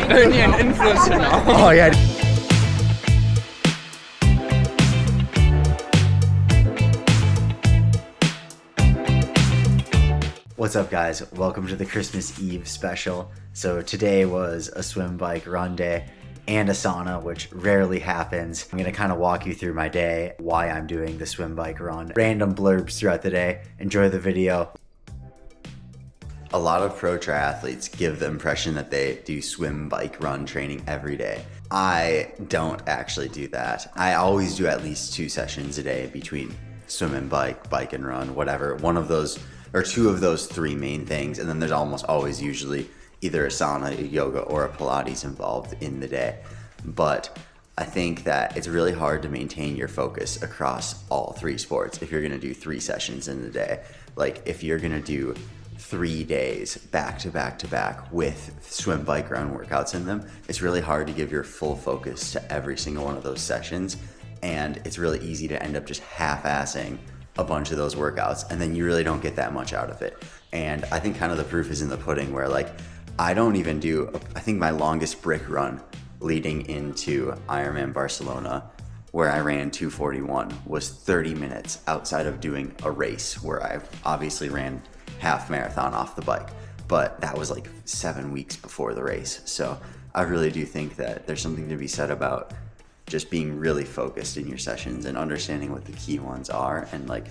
Ernie ein Influencer now. Oh yeah. What's up guys? Welcome to the Christmas Eve special. So today was a swim, bike, run day and a sauna, which rarely happens. I'm gonna kind of walk you through my day, why I'm doing the swim, bike, run, random blurbs throughout the day. Enjoy the video. A lot of pro triathletes give the impression that they do swim, bike, run training every day. I don't actually do that. I always do at least 2 sessions a day between swim and bike, bike and run, whatever. One of those or 2 of those 3 main things. And then there's almost always usually either a sauna, a yoga, or a Pilates involved in the day. But I think that it's really hard to maintain your focus across all 3 sports if you're gonna do 3 sessions in the day. Like if you're gonna do 3 days back to back to back with swim, bike, run workouts in them, it's really hard to give your full focus to every single one of those sessions. And it's really easy to end up just half-assing a bunch of those workouts, and then you really don't get that much out of it. And I think kind of the proof is in the pudding, where like I don't even do, I think my longest brick run leading into Ironman Barcelona, where I ran 2:41, was 30 minutes outside of doing a race where I obviously ran half marathon off the bike, but that was like 7 weeks before the race. So I really do think that there's something to be said about just being really focused in your sessions and understanding what the key ones are. And like,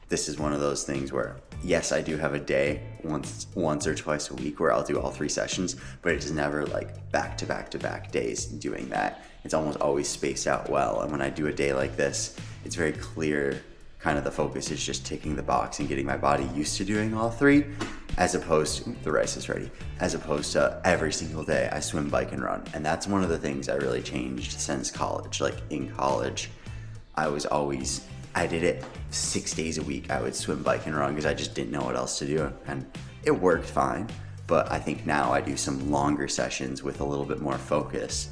this is one of those things where, yes, I do have a day once or twice a week where I'll do all 3 sessions, but it is never like back to back to back days doing that. It's almost always spaced out well. And when I do a day like this, it's very clear kind of the focus is just ticking the box and getting my body used to doing all 3, as opposed to, the rice is ready, as opposed to every single day I swim, bike, and run. And that's one of the things I really changed since college. Like in college, I did it 6 days a week. I would swim, bike, and run because I just didn't know what else to do. And it worked fine. But I think now I do some longer sessions with a little bit more focus,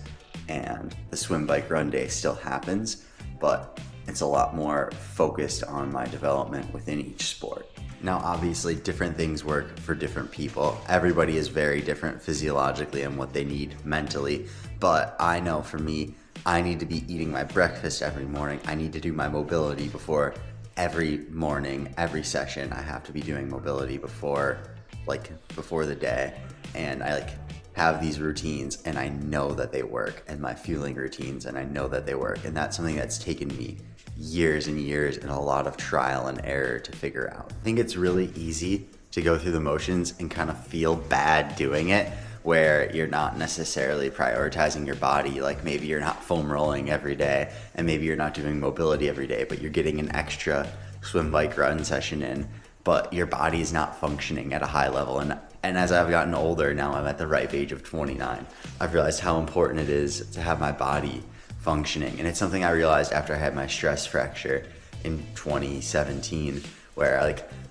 and the swim, bike, run day still happens, but it's a lot more focused on my development within each sport. Now, obviously, different things work for different people. Everybody is very different physiologically and what they need mentally. But I know for me, I need to be eating my breakfast every morning. I need to do my mobility before every morning, every session. I have to be doing mobility before the day. And I have these routines, and I know that they work, and my fueling routines, and I know that they work. And that's something that's taken me years and years and a lot of trial and error to figure out. I think it's really easy to go through the motions and kind of feel bad doing it, where you're not necessarily prioritizing your body. Like maybe you're not foam rolling every day, and maybe you're not doing mobility every day, but you're getting an extra swim, bike, run session in, but your body is not functioning at a high level. And as I've gotten older, now I'm at the ripe age of 29, I've realized how important it is to have my body functioning. And it's something I realized after I had my stress fracture in 2017, where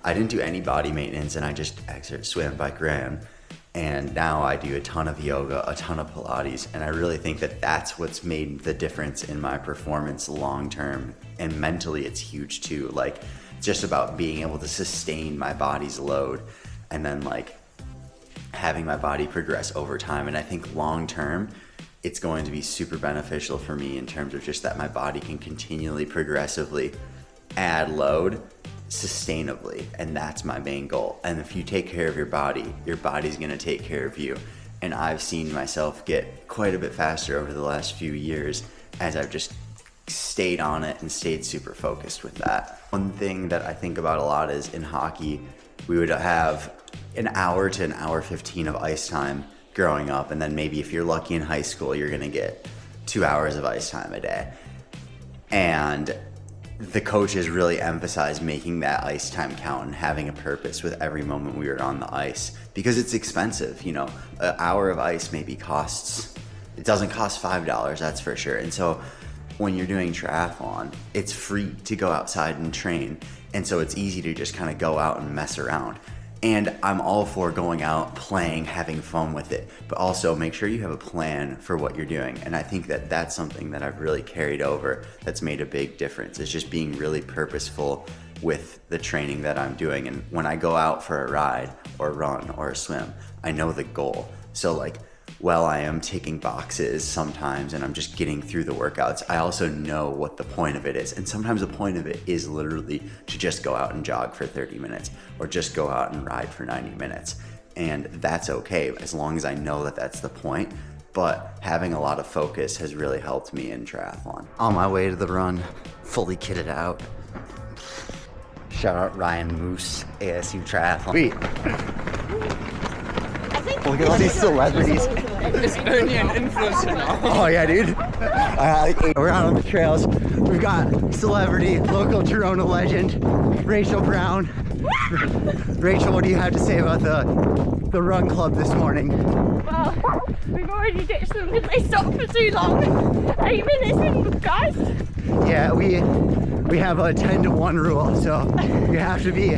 I didn't do any body maintenance, and I just swam, bike, ran. And now I do a ton of yoga, a ton of Pilates. And I really think that that's what's made the difference in my performance long term. And mentally, it's huge too. Like just about being able to sustain my body's load, and then having my body progress over time. And I think long term, it's going to be super beneficial for me in terms of just that my body can continually, progressively add load sustainably. And that's my main goal. And if you take care of your body's gonna take care of you. And I've seen myself get quite a bit faster over the last few years as I've just stayed on it and stayed super focused with that. One thing that I think about a lot is in hockey, we would have an hour to an hour 15 of ice time growing up, and then maybe if you're lucky in high school, you're gonna get 2 hours of ice time a day. And the coaches really emphasize making that ice time count and having a purpose with every moment we were on the ice, because it's expensive. You know, an hour of ice maybe it doesn't cost $5, that's for sure. And so when you're doing triathlon, it's free to go outside and train. And so it's easy to just kind of go out and mess around. And I'm all for going out, playing, having fun with it, but also make sure you have a plan for what you're doing. And I think that that's something that I've really carried over that's made a big difference, is just being really purposeful with the training that I'm doing. And when I go out for a ride or run or a swim, I know the goal. So while I am ticking boxes sometimes and I'm just getting through the workouts, I also know what the point of it is. And sometimes the point of it is literally to just go out and jog for 30 minutes or just go out and ride for 90 minutes. And that's okay as long as I know that that's the point. But having a lot of focus has really helped me in triathlon. On my way to the run, fully kitted out. Shout out Ryan Moose, ASU Triathlon. Wait. Look at all these celebrities. It's Ernie an influencer now. Oh yeah, dude. We're out on the trails. We've got celebrity, local Girona legend, Rachel Brown. Rachel, what do you have to say about the run club this morning? Well, we've already ditched them because they stopped for too long. 8 minutes in, guys. Yeah, we have a 10 to 1 rule, so you have to be.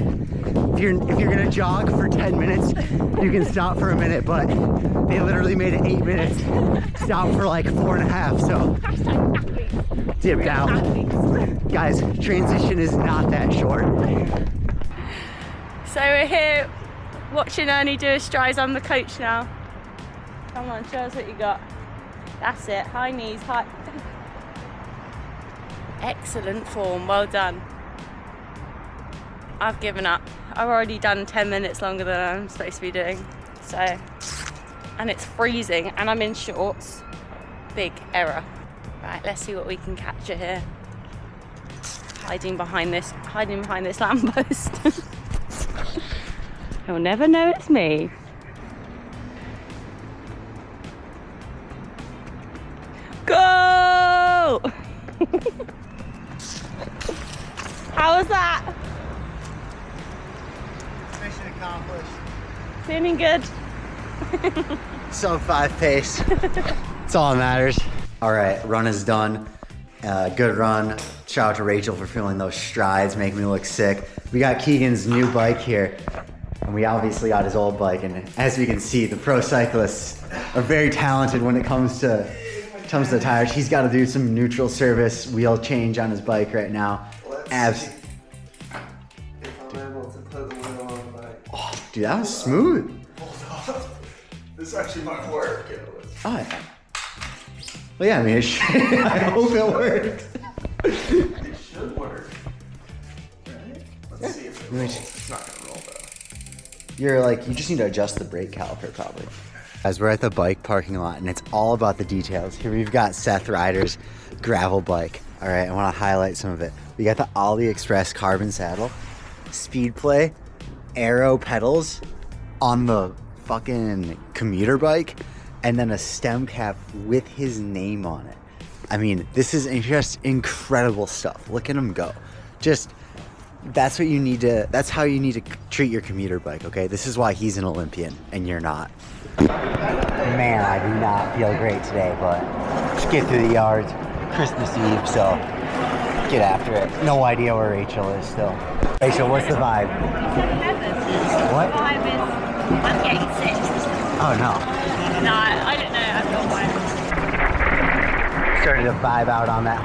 If you're gonna jog for 10 minutes, you can stop for a minute, but they literally made it 8 minutes. Stop for like 4.5, so dipped out. Guys, transition is not that short. So we're here watching Ernie do his strides. I'm the coach now. Come on, show us what you got. That's it, high knees, high. Excellent form, well done. I've given up. I've already done 10 minutes longer than I'm supposed to be doing. So, and it's freezing and I'm in shorts. Big error. Right, let's see what we can capture here. Hiding behind this lamppost. He'll never know it's me. Go! How was that? Mission accomplished. Feeling good? Sub 5 pace. That's all that matters. All right, run is done. Good run. Shout out to Rachel for filling those strides, making me look sick. We got Keegan's new bike here, and we obviously got his old bike. And as you can see, the pro cyclists are very talented when it comes to the tires. He's got to do some neutral service wheel change on his bike right now. If I'm able to put the wheel on the bike. Oh, dude, that was smooth. Hold on. This actually might work. Oh, yeah. Well, yeah, I mean, I hope it works. It should work. Right? Let's see if it rolls. It's not gonna roll though. You just need to adjust the brake caliper probably. As we're at the bike parking lot and it's all about the details. Here we've got Seth Ryder's gravel bike. All right, I want to highlight some of it. We got the AliExpress carbon saddle, speed play, aero pedals on the fucking commuter bike, and then a stem cap with his name on it. I mean, this is just incredible stuff. Look at him go. That's how you need to treat your commuter bike, okay? This is why he's an Olympian and you're not. Man, I do not feel great today, but just get through the yards. Christmas Eve, so get after it. No idea where Rachel is still. Rachel, what's the vibe? What? The vibe is I'm getting sick. Oh no. No, I don't know. I've got one. Started to vibe out on that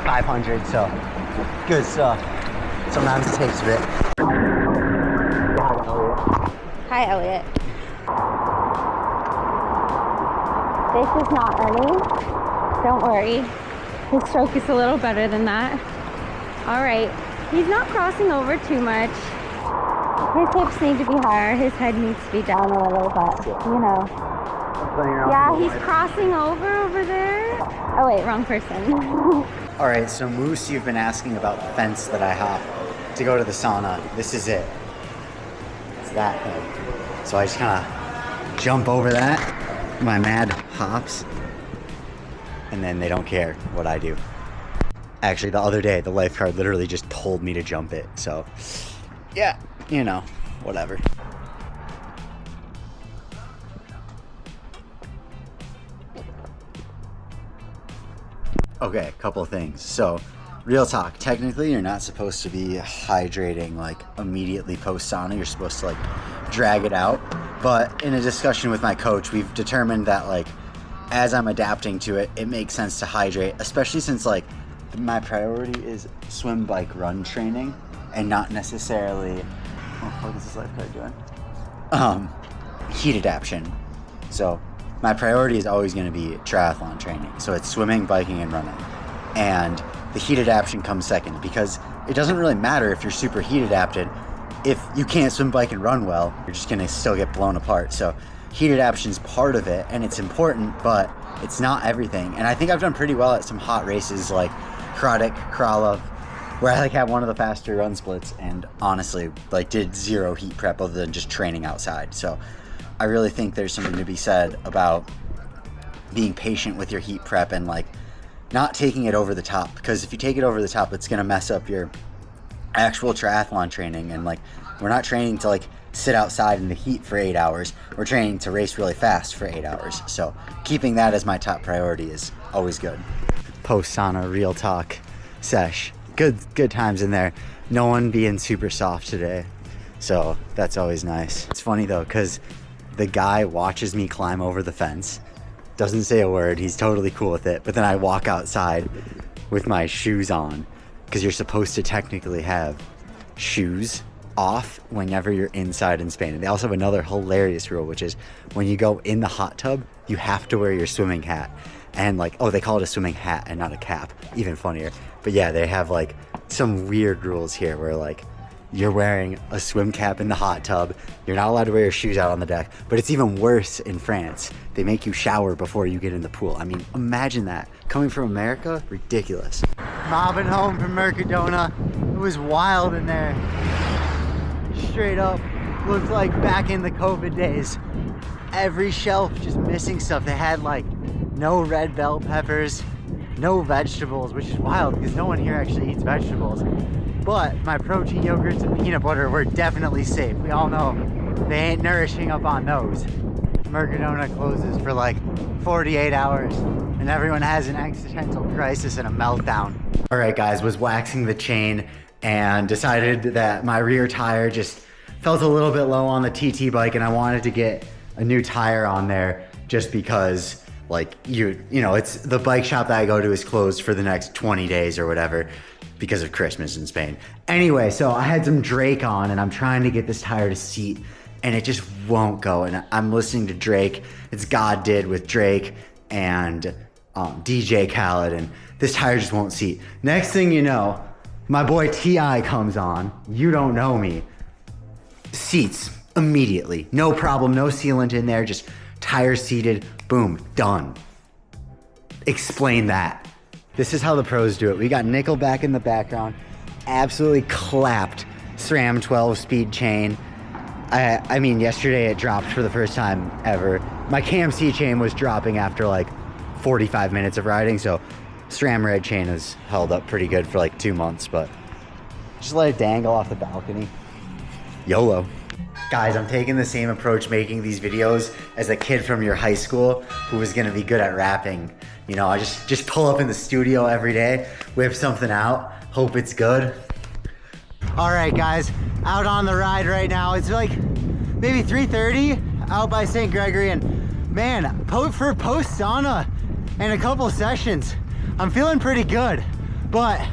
500, so good stuff. Sometimes it takes a bit. Hi, Elliot. This is not Ernie. Don't worry. His stroke is a little better than that. All right. He's not crossing over too much. His hips need to be higher. His head needs to be down a little, but you know. Yeah, he's crossing over there. Oh wait, wrong person. All right, so Moose, you've been asking about the fence that I hop to go to the sauna. This is it. It's that thing. So I just kind of jump over that, my mad hops, and then they don't care what I do. Actually, the other day, the lifeguard literally just told me to jump it. So, yeah, you know, whatever. Okay, a couple of things. So, real talk. Technically, you're not supposed to be hydrating like immediately post sauna. You're supposed to like drag it out. But in a discussion with my coach, we've determined that like as I'm adapting to it, it makes sense to hydrate, especially since like my priority is swim, bike, run training and not necessarily, what the fuck is this lifeguard doing? Heat adaptation. So my priority is always going to be triathlon training. So it's swimming, biking, and running. And the heat adaptation comes second, because it doesn't really matter if you're super heat adapted. If you can't swim, bike, and run well, you're just going to still get blown apart. So heat adaptation is part of it, and it's important, but it's not everything. And I think I've done pretty well at some hot races like Kralik, Kralov, where I like had one of the faster run splits, and honestly like did zero heat prep other than just training outside. So I really think there's something to be said about being patient with your heat prep and like not taking it over the top, because if you take it over the top, it's going to mess up your actual triathlon training. And like, we're not training to like sit outside in the heat for 8 hours. We're training to race really fast for 8 hours. So keeping that as my top priority is always good. Post sauna real talk sesh. Good times in there. No one being super soft today, so that's always nice. It's funny though, because the guy watches me climb over the fence, doesn't say a word, he's totally cool with it, but then I walk outside with my shoes on, because you're supposed to technically have shoes off whenever you're inside in Spain. And they also have another hilarious rule, which is when you go in the hot tub, you have to wear your swimming hat. And like, oh, they call it a swimming hat and not a cap, even funnier. But yeah, they have like some weird rules here where like you're wearing a swim cap in the hot tub, you're not allowed to wear your shoes out on the deck. But it's even worse in France. They make you shower before you get in the pool. I mean, imagine that. Coming from America, ridiculous. Mobbing home from Mercadona. It was wild in there. Straight up, looked like back in the COVID days. Every shelf just missing stuff. They had like no red bell peppers, no vegetables, which is wild because no one here actually eats vegetables. But my protein yogurts and peanut butter were definitely safe. We all know they ain't nourishing up on those. Mercadona closes for like 48 hours and everyone has an existential crisis and a meltdown. All right guys, was waxing the chain and decided that my rear tire just felt a little bit low on the TT bike, and I wanted to get a new tire on there just because like you know, it's the bike shop that I go to is closed for the next 20 days or whatever because of Christmas in Spain. Anyway, so I had some Drake on and I'm trying to get this tire to seat and it just won't go. And I'm listening to Drake. It's God Did with Drake and DJ Khaled, and this tire just won't seat. Next thing you know, my boy T.I. comes on. You don't know me. Seats immediately. No problem, no sealant in there, just tire seated, boom, done. Explain that. This is how the pros do it. We got Nickelback in the background, absolutely clapped SRAM 12 speed chain. I mean, yesterday it dropped for the first time ever. My KMC chain was dropping after like 45 minutes of riding, so SRAM red chain has held up pretty good for like 2 months, but just let it dangle off the balcony. YOLO. Guys, I'm taking the same approach making these videos as a kid from your high school who was gonna be good at rapping. You know, I just pull up in the studio every day, whip something out, hope it's good. All right, guys, out on the ride right now. It's like maybe 3:30 out by St. Gregory, and man, for post sauna and a couple sessions, I'm feeling pretty good, but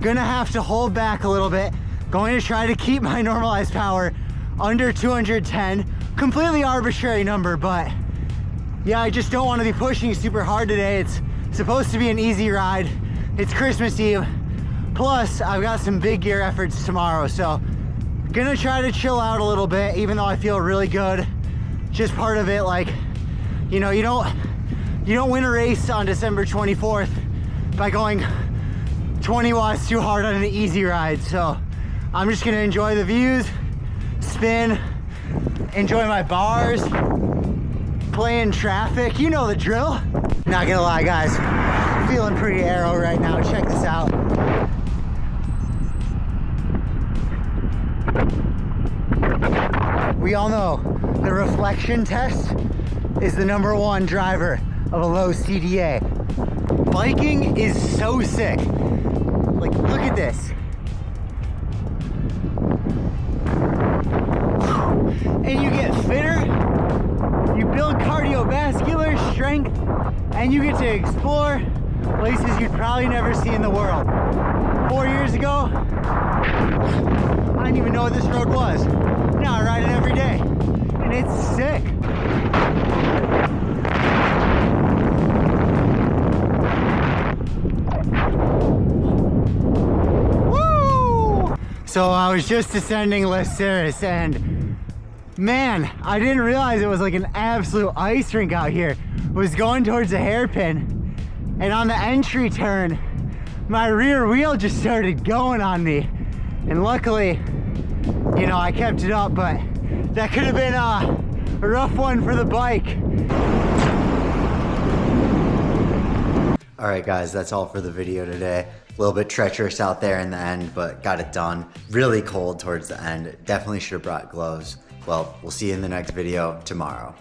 gonna have to hold back a little bit. Going to try to keep my normalized power under 210, completely arbitrary number, but yeah, I just don't want to be pushing super hard today. It's supposed to be an easy ride. It's Christmas Eve. Plus, I've got some big gear efforts tomorrow, so gonna try to chill out a little bit, even though I feel really good. Just part of it, like, you know, you don't win a race on December 24th by going 20 watts too hard on an easy ride. So I'm just gonna enjoy the views, spin, enjoy my bars, play in traffic, you know the drill. Not gonna lie, guys, feeling pretty aero right now. Check this out. We all know the reflection test is the #1 driver of a low CDA. Biking is so sick. Like, look at this. And you get fitter, you build cardiovascular strength, and you get to explore places you'd probably never see in the world. 4 years ago, I didn't even know what this road was. Now I ride it every day, and it's sick. So I was just descending Les Serres and man, I didn't realize it was like an absolute ice rink out here. I was going towards the hairpin and on the entry turn, my rear wheel just started going on me. And luckily, you know, I kept it up, but that could have been a rough one for the bike. All right, guys, that's all for the video today. A little bit treacherous out there in the end, but got it done. Really cold towards the end. Definitely should have brought gloves. Well, we'll see you in the next video tomorrow.